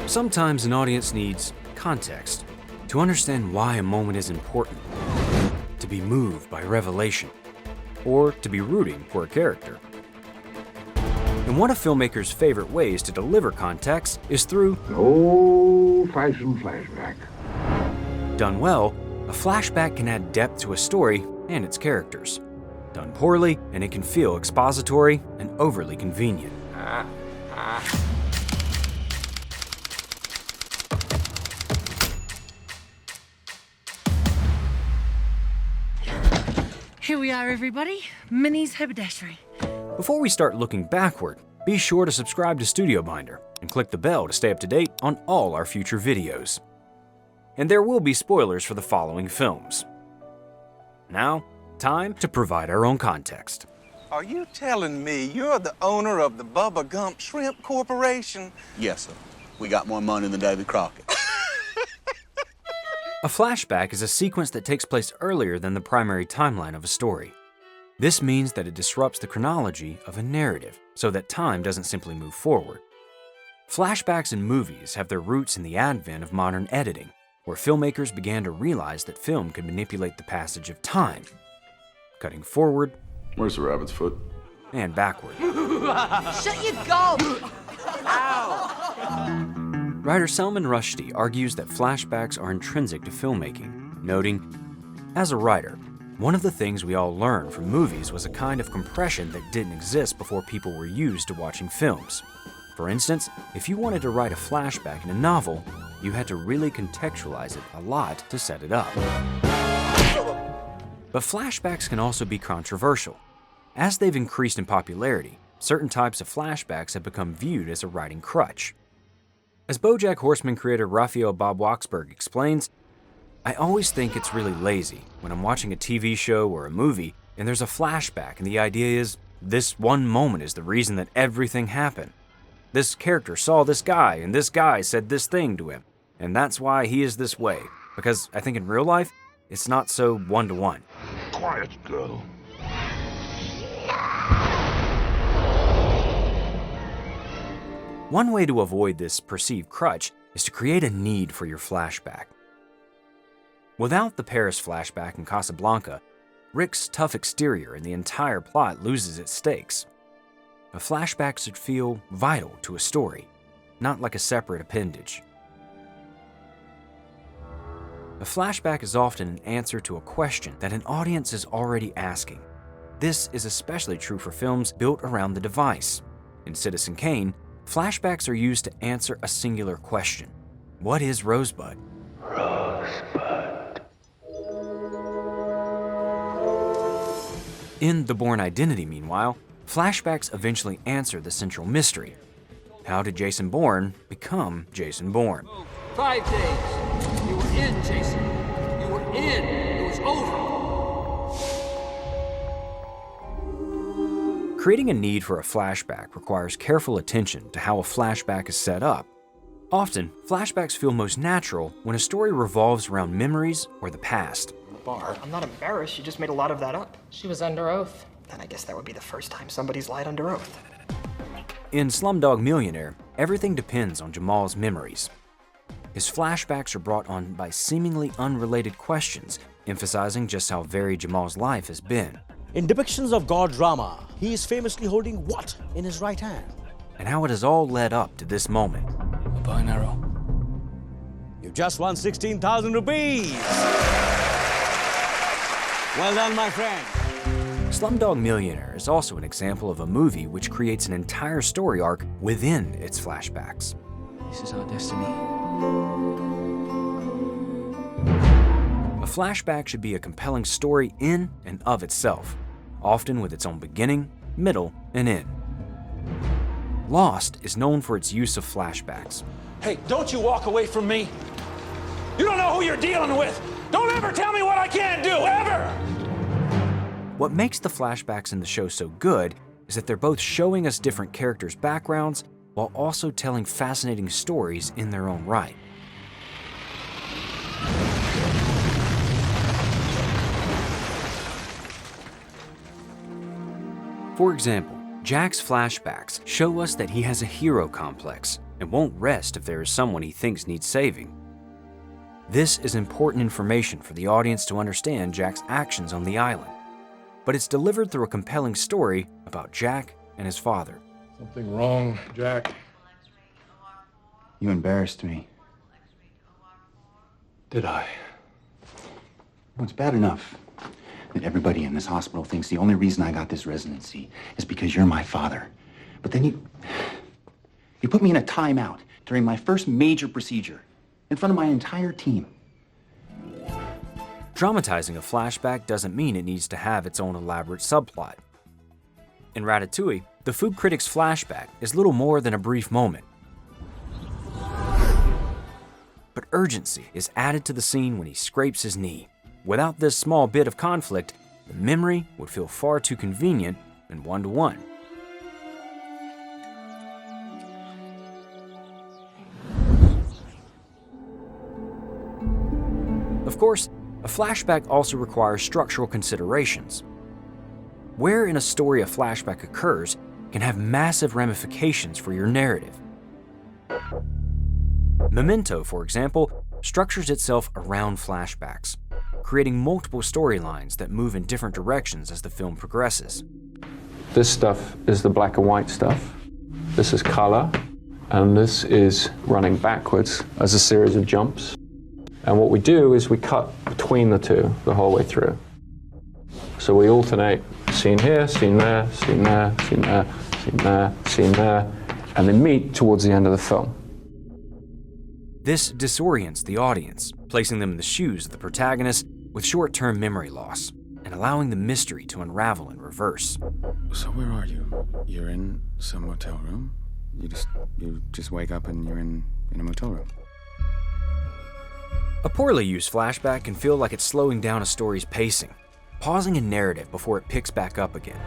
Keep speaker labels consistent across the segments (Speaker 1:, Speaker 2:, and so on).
Speaker 1: Sometimes an audience needs context to understand why a moment is important, to be moved by revelation, or to be rooting for a character. And one of filmmakers' favorite ways to deliver context is through
Speaker 2: an old-fashioned flashback.
Speaker 1: Done well, a flashback can add depth to a story and its characters. Done poorly, and it can feel expository and overly convenient.
Speaker 3: Here we are, everybody. Minnie's haberdashery.
Speaker 1: Before we start looking backward, be sure to subscribe to Studio Binder and click the bell to stay up to date on all our future videos. And there will be spoilers for the following films. Now, time to provide our own context.
Speaker 4: Are you telling me you're the owner of the Bubba Gump Shrimp Corporation?
Speaker 5: Yes, sir. We got more money than Davy Crockett.
Speaker 1: A flashback is a sequence that takes place earlier than the primary timeline of a story. This means that it disrupts the chronology of a narrative so that time doesn't simply move forward. Flashbacks in movies have their roots in the advent of modern editing, where filmmakers began to realize that film could manipulate the passage of time, cutting forward.
Speaker 6: Where's the rabbit's foot?
Speaker 1: And backward.
Speaker 3: Shut your gob!
Speaker 1: Writer Salman Rushdie argues that flashbacks are intrinsic to filmmaking, noting, as a writer, one of the things we all learned from movies was a kind of compression that didn't exist before people were used to watching films. For instance, if you wanted to write a flashback in a novel, you had to really contextualize it a lot to set it up. But flashbacks can also be controversial. As they've increased in popularity, certain types of flashbacks have become viewed as a writing crutch. As BoJack Horseman creator Raphael Bob Waksberg explains, I always think it's really lazy when I'm watching a TV show or a movie and there's a flashback and the idea is this one moment is the reason that everything happened. This character saw this guy and this guy said this thing to him, and that's why he is this way. Because I think in real life, it's not so one-to-one.
Speaker 2: Quiet, girl.
Speaker 1: One way to avoid this perceived crutch is to create a need for your flashback. Without the Paris flashback in Casablanca, Rick's tough exterior and the entire plot loses its stakes. A flashback should feel vital to a story, not like a separate appendage. A flashback is often an answer to a question that an audience is already asking. This is especially true for films built around the device. In Citizen Kane, flashbacks are used to answer a singular question. What is Rosebud?
Speaker 2: Rosebud.
Speaker 1: In The Bourne Identity, meanwhile, flashbacks eventually answer the central mystery. How did Jason Bourne become Jason Bourne?
Speaker 7: 5 days. You were in, Jason. You were in. It was over.
Speaker 1: Creating a need for a flashback requires careful attention to how a flashback is set up. Often, flashbacks feel most natural when a story revolves around memories or the past.
Speaker 8: Bar. I'm not embarrassed. She just made a lot of that up.
Speaker 9: She was under oath.
Speaker 8: Then I guess that would be the first time somebody's lied under oath.
Speaker 1: In Slumdog Millionaire, everything depends on Jamal's memories. His flashbacks are brought on by seemingly unrelated questions, emphasizing just how varied Jamal's life has been.
Speaker 10: In depictions of God's Rama, he is famously holding what in his right hand?
Speaker 1: And how it has all led up to this moment.
Speaker 7: A bow and arrow.
Speaker 10: You've just won 16,000 rupees! Well done, my friend.
Speaker 1: Slumdog Millionaire is also an example of a movie which creates an entire story arc within its flashbacks.
Speaker 7: This is our destiny.
Speaker 1: A flashback should be a compelling story in and of itself, often with its own beginning, middle, and end. Lost is known for its use of flashbacks.
Speaker 7: Hey, don't you walk away from me. You don't know who you're dealing with. Don't ever tell me what I can't do, ever!
Speaker 1: What makes the flashbacks in the show so good is that they're both showing us different characters' backgrounds while also telling fascinating stories in their own right. For example, Jack's flashbacks show us that he has a hero complex, and won't rest if there is someone he thinks needs saving. This is important information for the audience to understand Jack's actions on the island, but it's delivered through a compelling story about Jack and his father.
Speaker 2: Something wrong, Jack?
Speaker 6: You embarrassed me.
Speaker 2: Did I?
Speaker 6: Well, it's bad enough that everybody in this hospital thinks the only reason I got this residency is because you're my father. But then you put me in a timeout during my first major procedure in front of my entire team.
Speaker 1: Dramatizing a flashback doesn't mean it needs to have its own elaborate subplot. In Ratatouille, the food critic's flashback is little more than a brief moment. But urgency is added to the scene when he scrapes his knee. Without this small bit of conflict, the memory would feel far too convenient and one-to-one. Of course, a flashback also requires structural considerations. Where in a story a flashback occurs can have massive ramifications for your narrative. Memento, for example, structures itself around flashbacks, creating multiple storylines that move in different directions as the film progresses.
Speaker 9: This stuff is the black and white stuff. This is color, and this is running backwards as a series of jumps. And what we do is we cut between the two the whole way through. So we alternate scene here, scene there, scene there, scene there, scene there, scene there, and they meet towards the end of the film.
Speaker 1: This disorients the audience, placing them in the shoes of the protagonist with short-term memory loss, and allowing the mystery to unravel in reverse.
Speaker 11: So where are you? You're in some motel room? You just wake up and you're in a motel room?
Speaker 1: A poorly used flashback can feel like it's slowing down a story's pacing, pausing a narrative before it picks back up again.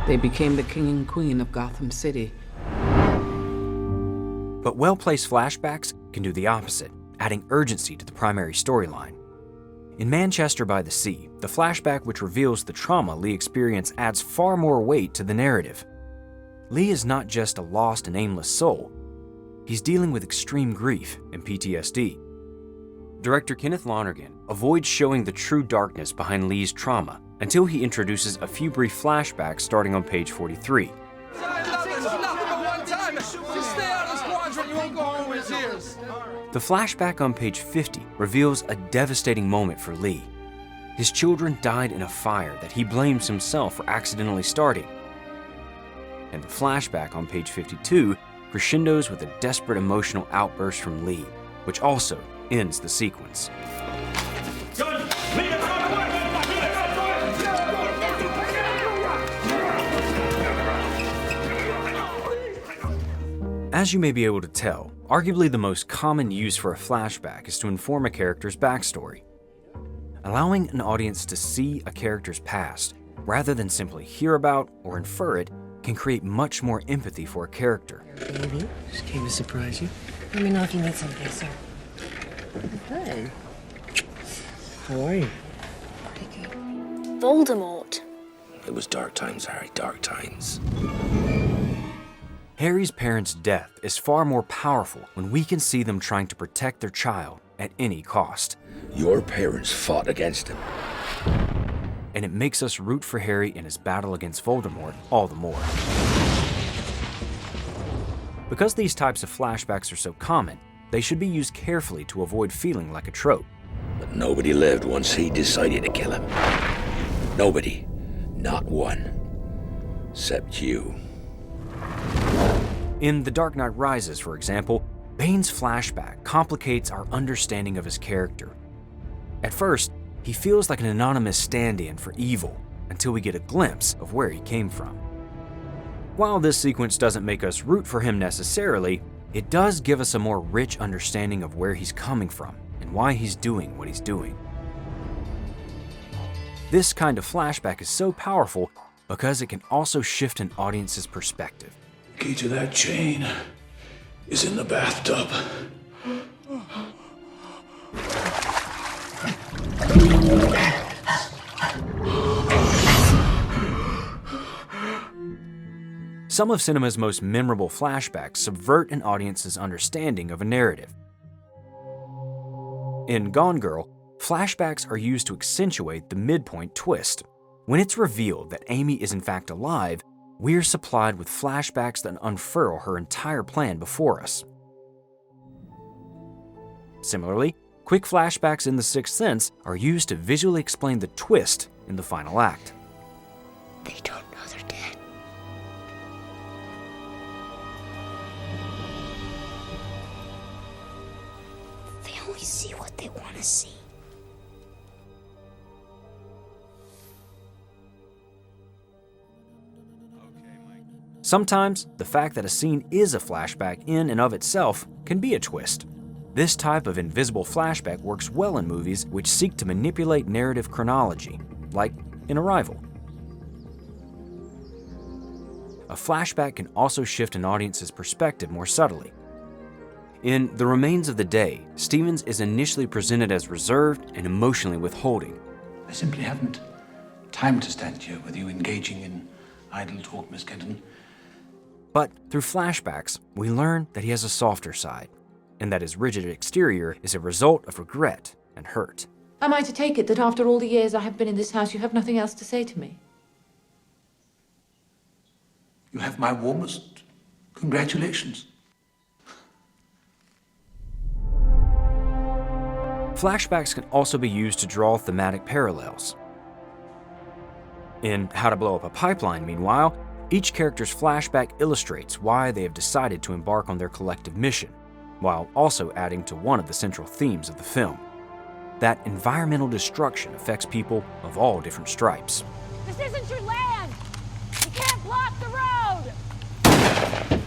Speaker 12: They became the king and queen of Gotham City.
Speaker 1: But well-placed flashbacks can do the opposite, adding urgency to the primary storyline. In Manchester by the Sea, the flashback which reveals the trauma Lee experienced adds far more weight to the narrative. Lee is not just a lost and aimless soul. He's dealing with extreme grief and PTSD. Director Kenneth Lonergan avoids showing the true darkness behind Lee's trauma until he introduces a few brief flashbacks starting on page 43. The flashback on page 50 reveals a devastating moment for Lee. His children died in a fire that he blames himself for accidentally starting. And the flashback on page 52 crescendos with a desperate emotional outburst from Lee, which also ends the sequence. As you may be able to tell, arguably the most common use for a flashback is to inform a character's backstory. Allowing an audience to see a character's past, rather than simply hear about or infer it, can create much more empathy for a character.
Speaker 13: Baby, just came to surprise you. Let me know if you need something, sir. Good. How are you?
Speaker 14: Pretty good. Voldemort.
Speaker 13: It was dark times, Harry, dark times.
Speaker 1: Harry's parents' death is far more powerful when we can see them trying to protect their child at any cost.
Speaker 13: Your parents fought against him.
Speaker 1: And it makes us root for Harry in his battle against Voldemort all the more. Because these types of flashbacks are so common, they should be used carefully to avoid feeling like a trope.
Speaker 13: But nobody lived once he decided to kill him. Nobody. Not one. Except you.
Speaker 1: In The Dark Knight Rises, for example, Bane's flashback complicates our understanding of his character. At first, he feels like an anonymous stand-in for evil until we get a glimpse of where he came from. While this sequence doesn't make us root for him necessarily, it does give us a more rich understanding of where he's coming from and why he's doing what he's doing. This kind of flashback is so powerful because it can also shift an audience's perspective.
Speaker 2: Key to that chain is in the bathtub.
Speaker 1: Some of cinema's most memorable flashbacks subvert an audience's understanding of a narrative. In Gone Girl, flashbacks are used to accentuate the midpoint twist. When it's revealed that Amy is in fact alive, we're supplied with flashbacks that unfurl her entire plan before us. Similarly, quick flashbacks in The Sixth Sense are used to visually explain the twist in the final act.
Speaker 14: They don't know they're dead. They only see what they want to see.
Speaker 1: Sometimes, the fact that a scene is a flashback in and of itself can be a twist. This type of invisible flashback works well in movies which seek to manipulate narrative chronology, like in Arrival. A flashback can also shift an audience's perspective more subtly. In The Remains of the Day, Stevens is initially presented as reserved and emotionally withholding.
Speaker 2: I simply haven't time to stand here with you engaging in idle talk, Miss Kenton.
Speaker 1: But through flashbacks, we learn that he has a softer side, and that his rigid exterior is a result of regret and hurt.
Speaker 15: Am I to take it that after all the years I have been in this house, you have nothing else to say to me?
Speaker 2: You have my warmest congratulations.
Speaker 1: Flashbacks can also be used to draw thematic parallels. In How to Blow Up a Pipeline, meanwhile, each character's flashback illustrates why they have decided to embark on their collective mission, while also adding to one of the central themes of the film. That environmental destruction affects people of all different stripes.
Speaker 16: This isn't your land! You can't block the road!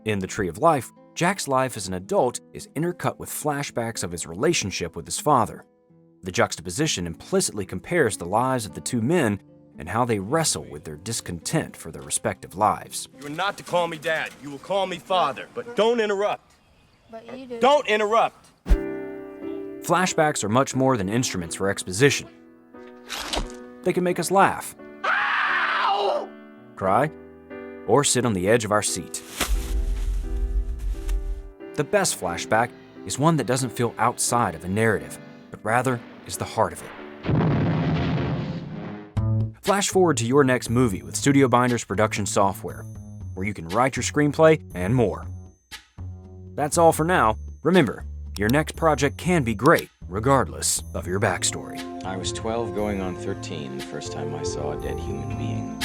Speaker 1: In The Tree of Life, Jack's life as an adult is intercut with flashbacks of his relationship with his father. The juxtaposition implicitly compares the lives of the two men and how they wrestle with their discontent for their respective lives.
Speaker 17: You are not to call me Dad. You will call me Father. But don't interrupt.
Speaker 16: But you do.
Speaker 17: Don't interrupt.
Speaker 1: Flashbacks are much more than instruments for exposition. They can make us laugh,
Speaker 16: Ow!
Speaker 1: cry, or sit on the edge of our seat. The best flashback is one that doesn't feel outside of a narrative, but rather is the heart of it. Flash forward to your next movie with Studio Binder's production software, where you can write your screenplay and more. That's all for now. Remember, your next project can be great, regardless of your backstory.
Speaker 11: I was 12 going on 13 the first time I saw a dead human being.